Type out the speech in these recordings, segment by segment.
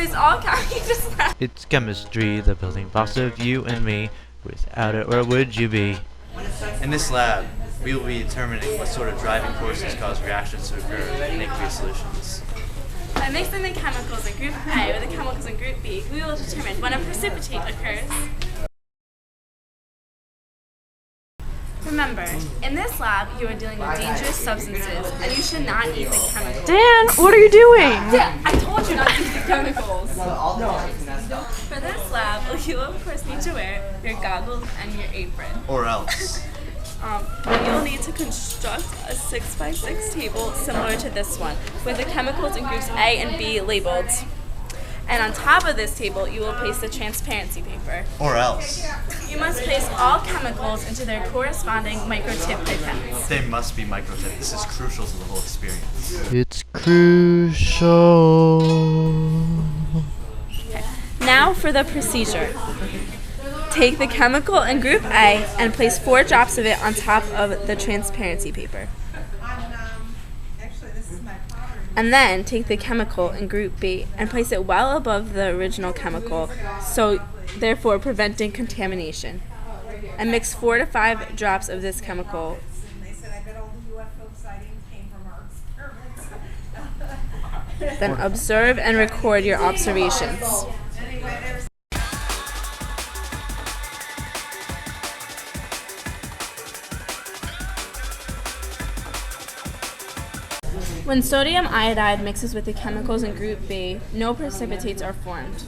Place all chemicals. It's chemistry, the building blocks of you and me. Without it, where would you be? In this lab, we will be determining what sort of driving forces cause reactions to occur in aqueous solutions. By mixing the chemicals in group A with the chemicals in group B, we will determine when a precipitate occurs. Remember, in this lab, you are dealing with dangerous substances, and you should not eat the chemicals. Dan, what are you doing? Yeah, I told you not to eat the chemicals. For this lab, you will of course need to wear your goggles and your apron. Or else. Then you'll need to construct a 6x6 table similar to this one, with the chemicals in groups A and B labeled. And on top of this table, you will place the transparency paper. Or else. You must place all chemicals into their corresponding microtip pipettes. They must be microtip. This is crucial to the whole experience. It's crucial. Now for the procedure. Take the chemical in group A and place 4 drops of it on top of the transparency paper. And then take the chemical in group B and place it well above the original chemical, so therefore preventing contamination. And mix 4 to 5 drops of this chemical. Then observe and record your observations. When sodium iodide mixes with the chemicals in group B, no precipitates are formed.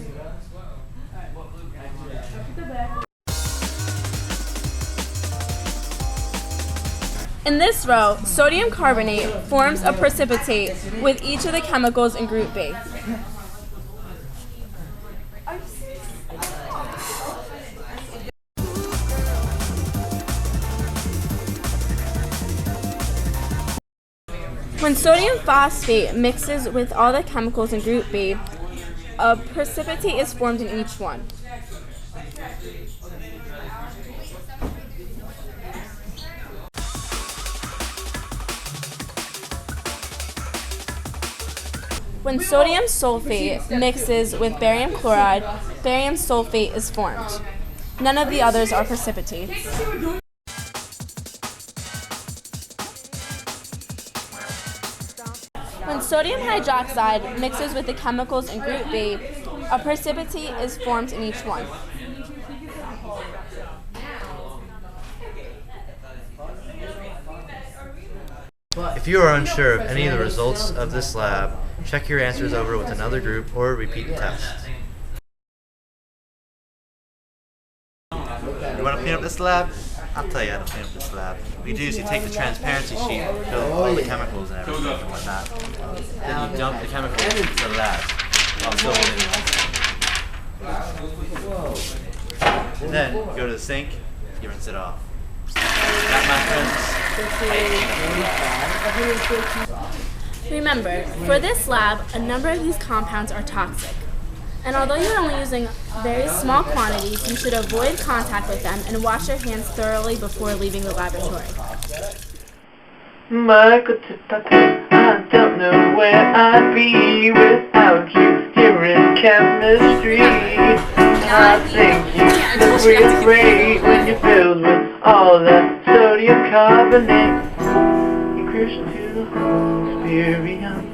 In this row, sodium carbonate forms a precipitate with each of the chemicals in group B. When sodium phosphate mixes with all the chemicals in group B, a precipitate is formed in each one. When sodium sulfate mixes with barium chloride, barium sulfate is formed. None of the others are precipitates. When sodium hydroxide mixes with the chemicals in group B, a precipitate is formed in each one. If you are unsure of any of the results of this lab, check your answers over with another group or repeat the test. You want to clean up this lab? I'll tell you how to clean up this lab. What you do is you take the transparency sheet, fill all the chemicals and everything and whatnot. Then you dump the chemicals into the lab while still in. And then you go to the sink, you rinse it off. That, my friends, Remember, for this lab, a number of these compounds are toxic. And although you're only using very small quantities, you should avoid contact with them and wash your hands thoroughly before leaving the laboratory. Michael, I don't know where I'd be without you here in chemistry. I think you're really great when you're filled with all that sodium carbonate. You're crucial to the whole experience.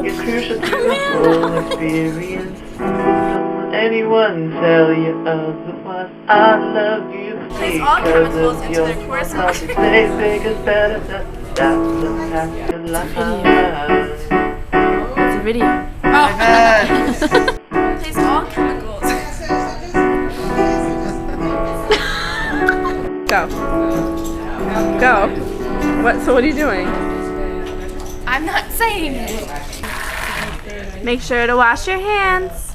You're crucial to the whole experience. Don't let anyone tell you otherwise. I love you Place all chemicals into their corresponding. It's a video. Place all chemicals. Go. So what are you doing? I'm not saying it. Make sure to wash your hands.